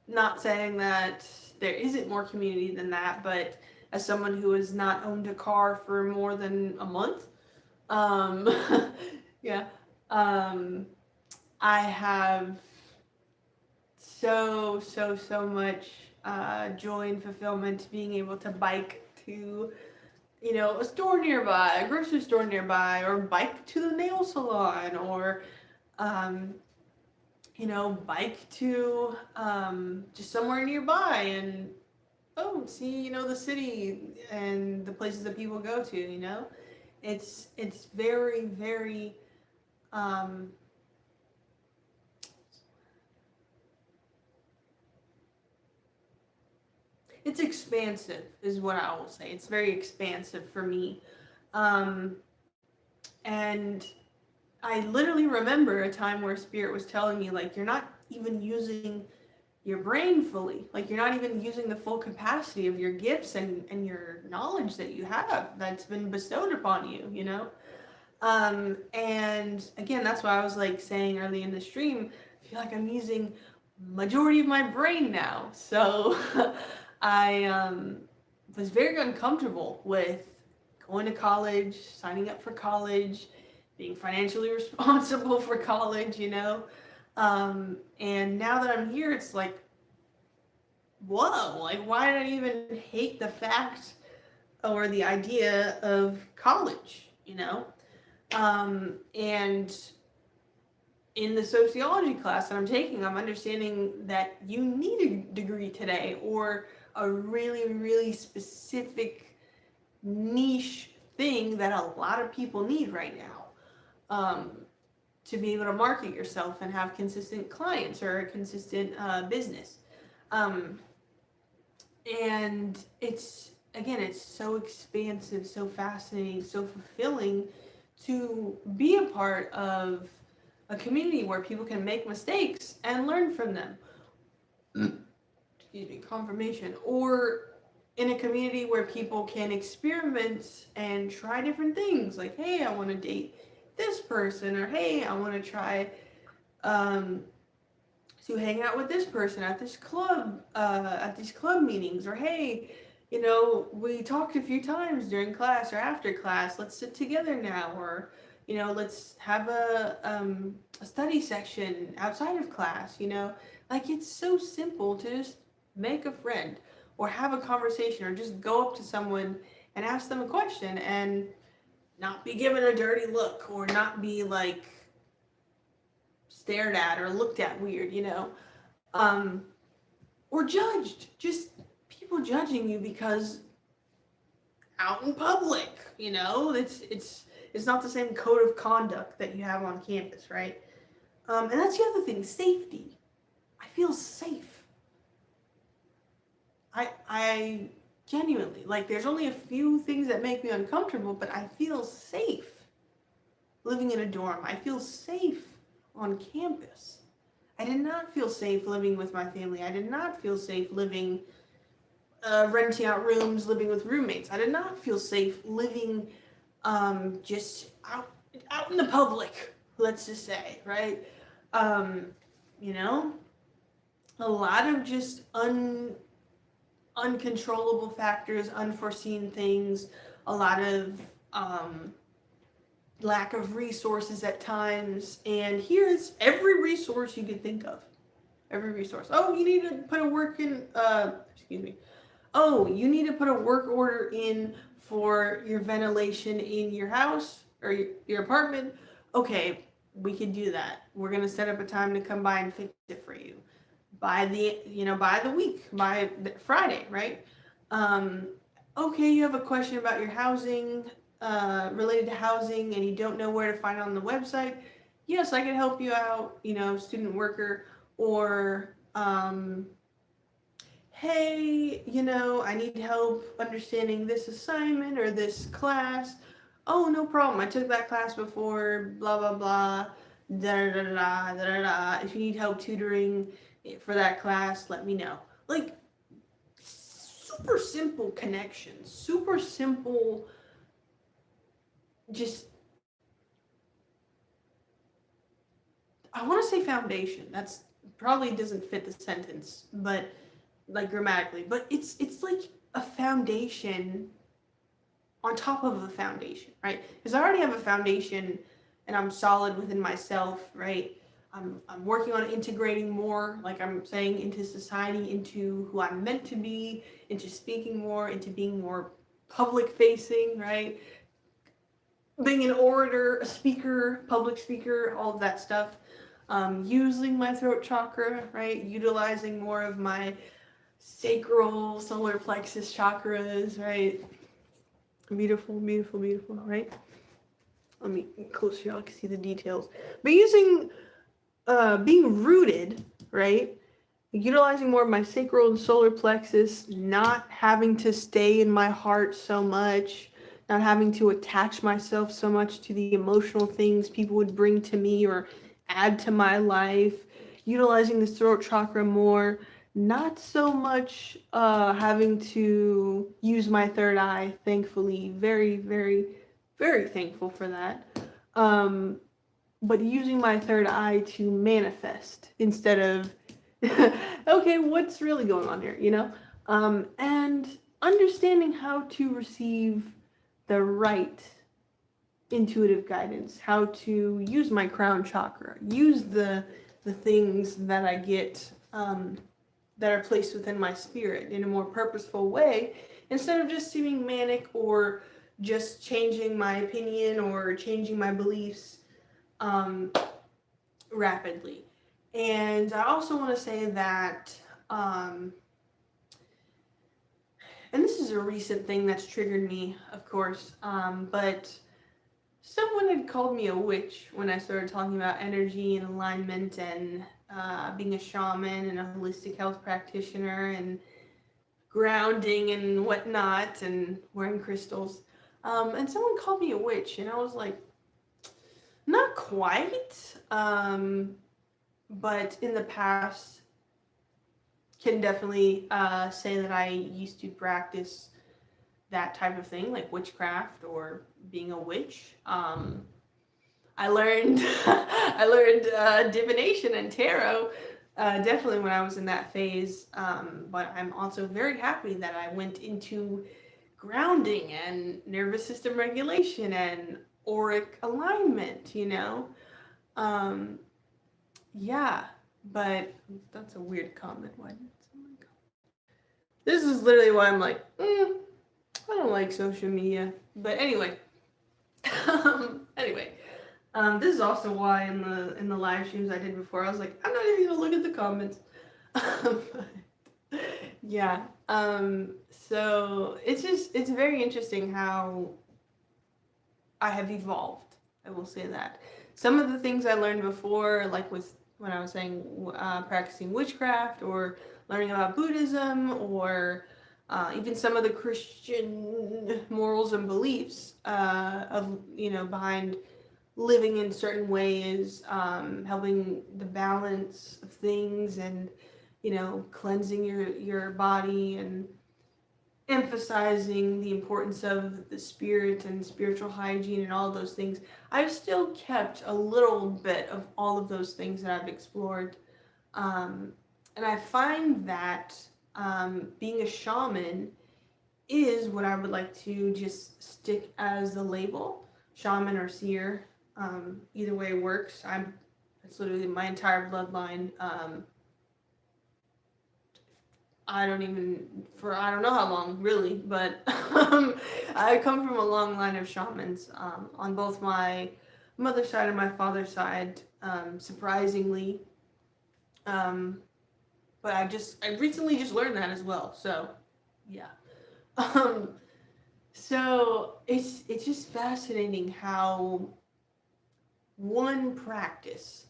not saying that there isn't more community than that, but as someone who has not owned a car for more than a month, um, yeah, um, I have so much joy and fulfillment being able to bike to, you know, a store nearby, a grocery store nearby, or bike to the nail salon, or um, you know, bike to just somewhere nearby and see, you know, the city and the places that people go to. You know, it's very um, it's expansive is what I will say. It's very expansive for me. Um, and I literally remember a time where Spirit was telling me, like, you're not even using your brain fully. Like, you're not even using the full capacity of your gifts and your knowledge that you have that's been bestowed upon you, you know? And again, that's why I was like saying early in the stream, I feel like I'm using majority of my brain now. So I was very uncomfortable with going to college, signing up for college, being financially responsible for college, you know. And now that I'm here, it's like, whoa, like, why did I even hate the fact or the idea of college, you know? And in the sociology class that I'm taking, I'm understanding that you need a degree today or a really specific niche thing that a lot of people need right now, to be able to market yourself and have consistent clients or a consistent business. Um, and it's so expansive, so fascinating, so fulfilling to be a part of a community where people can make mistakes and learn from them. Excuse me, confirmation. Or in a community where people can experiment and try different things. Like, hey, I want to date this person, or hey, I want to try um, to hang out with this person at this club, at these club meetings, or hey, you know, we talked a few times during class or after class. Let's sit together now, or you know, let's have a study section outside of class. You know, like it's so simple to just make a friend or have a conversation or just go up to someone and ask them a question and not be given a dirty look or not be like stared at or looked at weird, you know, um, or judged. Just people judging you because out in public, you know, it's not the same code of conduct that you have on campus, right? And that's the other thing, safety. I feel safe. I genuinely, like, there's only a few things that make me uncomfortable, but I feel safe living in a dorm. I feel safe on campus. I did not feel safe living with my family. I did not feel safe living, renting out rooms, living with roommates. I did not feel safe living just out in the public, let's just say, right? Um, you know, a lot of just uncontrollable factors, unforeseen things, a lot of lack of resources at times. And here's every resource you could think of. Every resource. Oh, you need to put a work in, excuse me. Oh, you need to put a work order in for your ventilation in your house or your apartment. Okay, we can do that. We're going to set up a time to come by and fix it for you. By the week, by Friday, right? okay, you have a question about your housing, related to housing, and you don't know where to find it on the website. Yes, I can help you out, student worker, or hey, I need help understanding this assignment or this class. Oh, no problem. I took that class before, blah, blah, blah, da da da da da da. If you need help tutoring for that class, let me know. Like, super simple connections, super simple, just, I want to say foundation. That's probably doesn't fit the sentence, but like grammatically, but it's like a foundation on top of a foundation, right? Because I already have a foundation and I'm solid within myself, right? I'm working on integrating more, like I'm saying, into society, into who I'm meant to be, into speaking more, into being more public facing, right? Being an orator, a speaker, public speaker, all of that stuff. Using my throat chakra, right? Utilizing more of my sacral, solar plexus chakras, right? Beautiful, beautiful, beautiful, right? Let me close here, I can see the details. But using, being rooted, right? Utilizing more of my sacral and solar plexus, not having to stay in my heart so much, not having to attach myself so much to the emotional things people would bring to me or add to my life, utilizing the throat chakra more, not so much having to use my third eye, thankfully. Very, very, very thankful for that. Um, but using my third eye to manifest instead of okay, what's really going on here, and understanding how to receive the right intuitive guidance, how to use my crown chakra, use the things that I get, that are placed within my spirit in a more purposeful way, instead of just seeming manic or just changing my opinion or changing my beliefs, um, rapidly. And I also want to say that, and this is a recent thing that's triggered me, of course, but someone had called me a witch when I started talking about energy and alignment and being a shaman and a holistic health practitioner and grounding and whatnot and wearing crystals. And someone called me a witch, and I was like, not quite, but in the past, can definitely say that I used to practice that type of thing, like witchcraft or being a witch. I learned I learned divination and tarot, definitely when I was in that phase. But I'm also very happy that I went into grounding and nervous system regulation and auric alignment. Um, yeah, but that's a weird comment. Why did someone go? This is literally why I'm like, I don't like social media. But anyway, anyway, this is also why in the live streams I did before, I was like, I'm not even gonna look at the comments. But, yeah. So it's very interesting how I have evolved. I will say that some of the things I learned before, like with when I was saying practicing witchcraft or learning about Buddhism or even some of the Christian morals and beliefs of behind living in certain ways, helping the balance of things, and cleansing your body and emphasizing the importance of the spirit and spiritual hygiene and all of those things. I've still kept a little bit of all of those things that I've explored. And I find that being a shaman is what I would like to just stick as the label, shaman or seer. Either way works. It's literally my entire bloodline. I don't know how long really, but I come from a long line of shamans on both my mother's side and my father's side, surprisingly. But I recently just learned that as well. So, yeah. So it's just fascinating how one practice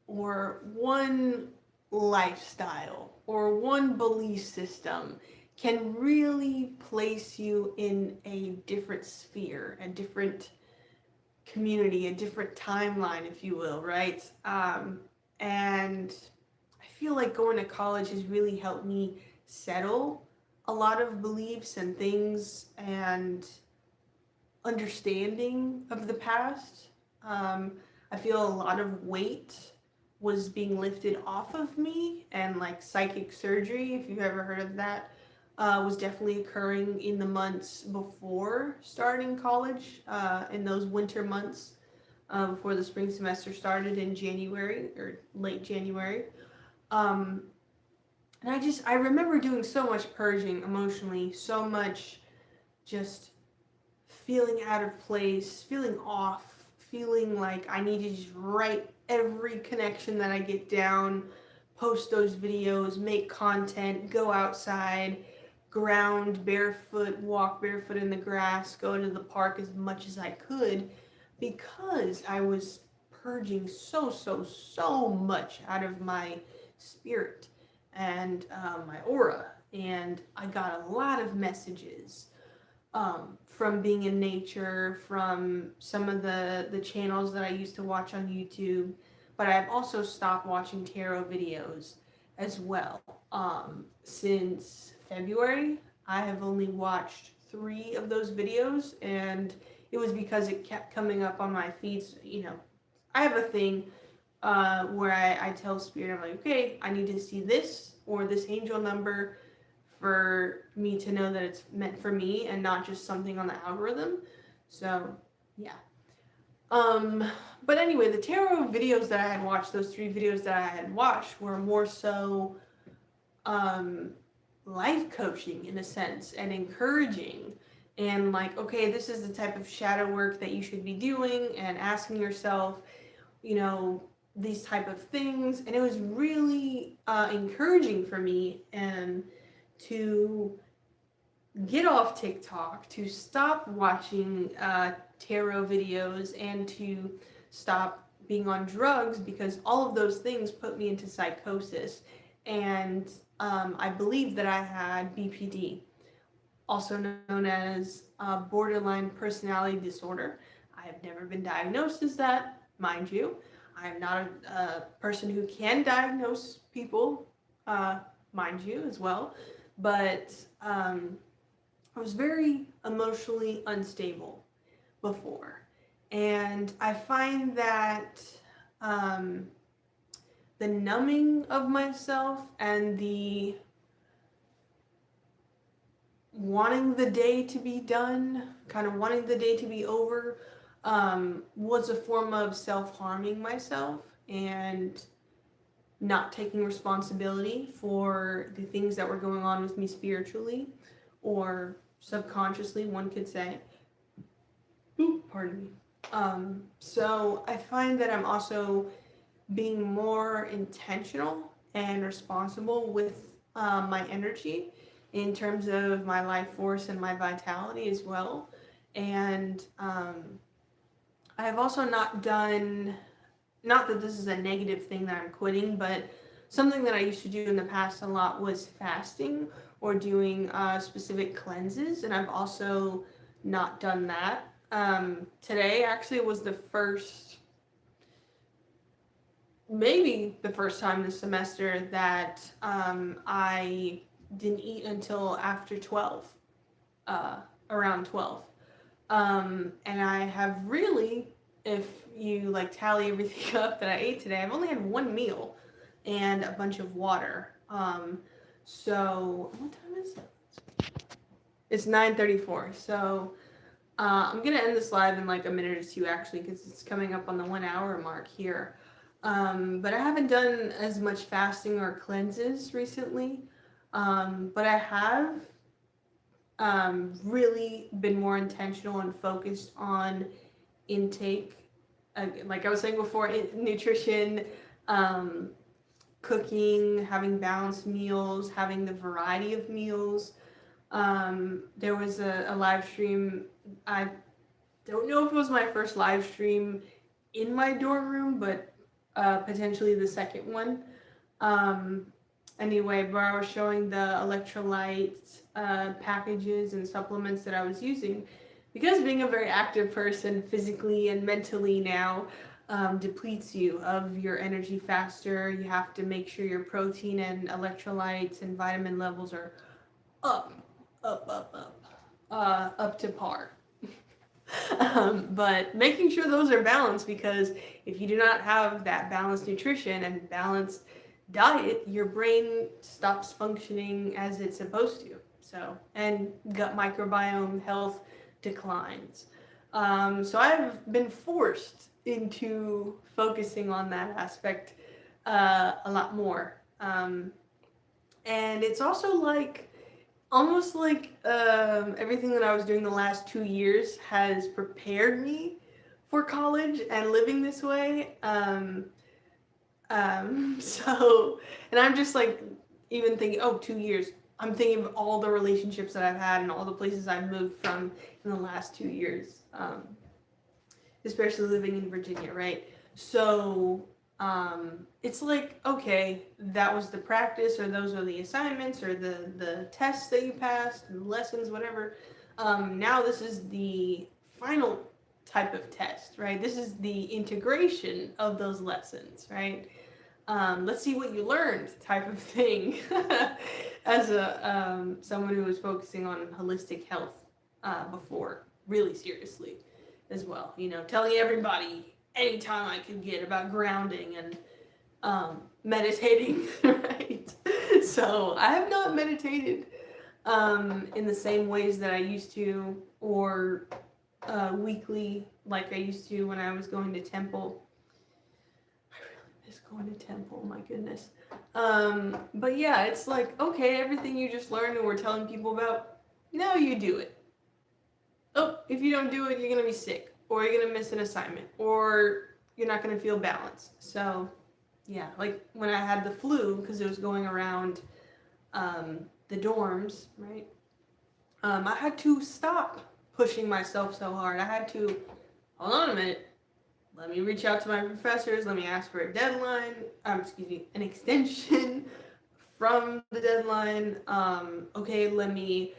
or one lifestyle or one belief system can really place you in a different sphere, a different community, a different timeline, if you will, right? And I feel like going to college has really helped me settle a lot of beliefs and things and understanding of the past. Um, I feel a lot of weight was being lifted off of me, and like psychic surgery, if you've ever heard of that, was definitely occurring in the months before starting college, in those winter months before the spring semester started in January or late January. Um, and I remember doing so much purging emotionally, so much just feeling out of place, feeling off, feeling like I need to just write every connection that I get down, post those videos, make content, go outside, ground barefoot, walk barefoot in the grass, go to the park as much as I could because I was purging so much out of my spirit and my aura. And I got a lot of messages from being in nature, from some of the channels that I used to watch on YouTube, but I've also stopped watching tarot videos as well. Since February, I have only watched 3 of those videos, and it was because it kept coming up on my feeds. You know, I have a thing where I tell Spirit, I'm like, okay, I need to see this or this angel number for me to know that it's meant for me and not just something on the algorithm. So, yeah. Um, but anyway, the tarot videos that I had watched, those 3 videos that I had watched, were more so um, life coaching in a sense and encouraging. And like, okay, this is the type of shadow work that you should be doing, and asking yourself, you know, these type of things. And it was really encouraging for me and to get off TikTok, to stop watching tarot videos, and to stop being on drugs, because all of those things put me into psychosis. And I believe that I had BPD, also known as borderline personality disorder. I have never been diagnosed as that, mind you. I am not a person who can diagnose people, mind you, as well. But I was very emotionally unstable before. And I find that um, the numbing of myself and the wanting the day to be done, kind of wanting the day to be over, was a form of self-harming myself and not taking responsibility for the things that were going on with me spiritually or subconsciously, one could say. Ooh, pardon me. So I find that I'm also being more intentional and responsible with my energy in terms of my life force and my vitality as well. And I have also not done, not that this is a negative thing that I'm quitting, but something that I used to do in the past a lot was fasting or doing specific cleanses. And I've also not done that. Today actually was the first, maybe the first time this semester that I didn't eat until after 12, around 12. And I have really, if you like tally everything up that I ate today, I've only had 1 meal and a bunch of water. So what time is it? It's 9:34. So I'm gonna end this live in like a minute or two actually, because it's coming up on the 1 hour mark here. But I haven't done as much fasting or cleanses recently. But I have really been more intentional and focused on intake. Like I was saying before, nutrition, cooking, having balanced meals, having the variety of meals, There was a live stream. I don't know if it was my first live stream in my dorm room, but potentially the second one. Um, anyway, where I was showing the electrolyte packages and supplements that I was using. Because being a very active person physically and mentally now depletes you of your energy faster. You have to make sure your protein and electrolytes and vitamin levels are up, up to par. But making sure those are balanced, because if you do not have that balanced nutrition and balanced diet, your brain stops functioning as it's supposed to. So, and gut microbiome health declines. So I've been forced into focusing on that aspect a lot more. And it's also like almost like everything that I was doing the last 2 years has prepared me for college and living this way. So, and I'm just like, even thinking, oh, 2 years. I'm thinking of all the relationships that I've had and all the places I've moved from in the last 2 years, especially living in Virginia, right? So, it's like, okay, that was the practice, or those are the assignments, or the tests that you passed, and lessons, whatever. Now this is the final type of test, right? This is the integration of those lessons, right? Let's see what you learned type of thing. As a someone who was focusing on holistic health before, really seriously as well. You know, telling everybody anytime I could get about grounding and meditating, right? So I have not meditated in the same ways that I used to, or weekly like I used to when I was going to temple. Is going to temple, my goodness. But yeah, it's like, okay, everything you just learned and we're telling people about, now you do it. Oh, if you don't do it, you're gonna be sick, or you're gonna miss an assignment, or you're not gonna feel balanced. So yeah, like when I had the flu, because it was going around the dorms, right? I had to stop pushing myself so hard. I had to, hold on a minute, let me reach out to my professors, let me ask for a deadline, an extension from the deadline. Okay, let me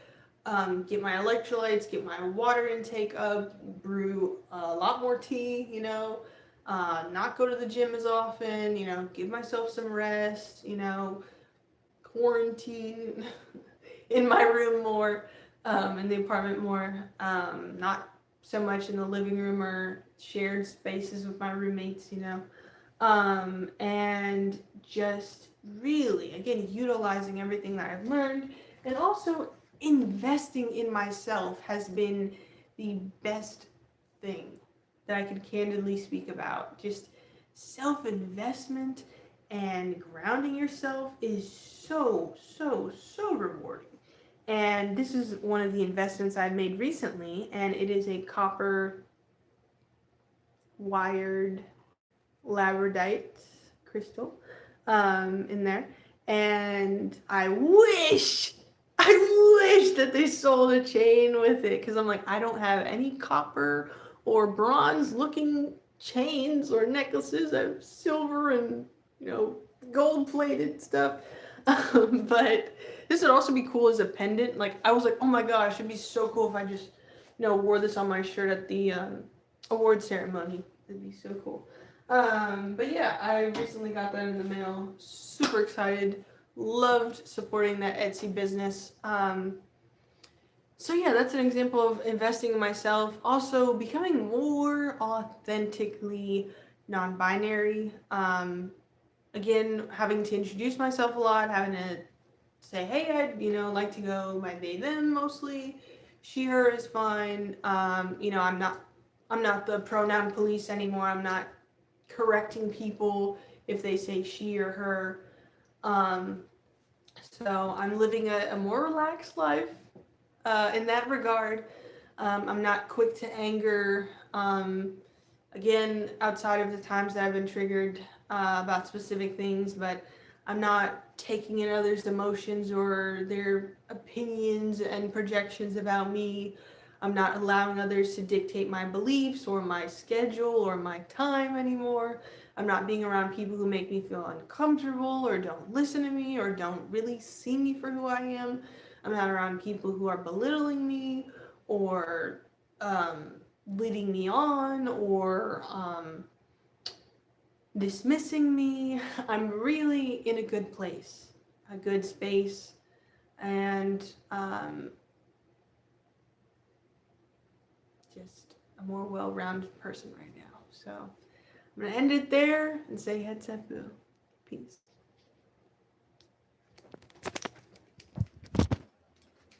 get my electrolytes, get my water intake up, brew a lot more tea, not go to the gym as often, give myself some rest, quarantine in my room more, in the apartment more, not so much in the living room or shared spaces with my roommates, and just really, again, utilizing everything that I've learned, and also investing in myself has been the best thing that I could candidly speak about. Just self-investment and grounding yourself is so, so, so rewarding. And this is one of the investments I've made recently, and it is a copper wired labradorite crystal in there. And I wish that they sold a chain with it, because I'm like, I don't have any copper or bronze looking chains or necklaces. I have silver and, gold plated stuff. But this would also be cool as a pendant. Like, I was like, oh my gosh, it'd be so cool if I just, wore this on my shirt at the award ceremony. It'd be so cool. But yeah, I recently got that in the mail. Super excited. Loved supporting that Etsy business. So yeah, that's an example of investing in myself. Also becoming more authentically non-binary. Again, having to introduce myself a lot, having to say, hey, I'd, like to go by they, them mostly. She, her is fine. I'm not the pronoun police anymore. I'm not correcting people if they say she or her. So I'm living a more relaxed life in that regard. I'm not quick to anger. Again, outside of the times that I've been triggered about specific things, but I'm not taking in others' emotions or their opinions and projections about me. I'm not allowing others to dictate my beliefs or my schedule or my time anymore. I'm not being around people who make me feel uncomfortable or don't listen to me or don't really see me for who I am. I'm not around people who are belittling me or um, leading me on or dismissing me. I'm really in a good place, a good space, and just a more well-rounded person right now. So I'm gonna end it there and say heads up boo. Peace.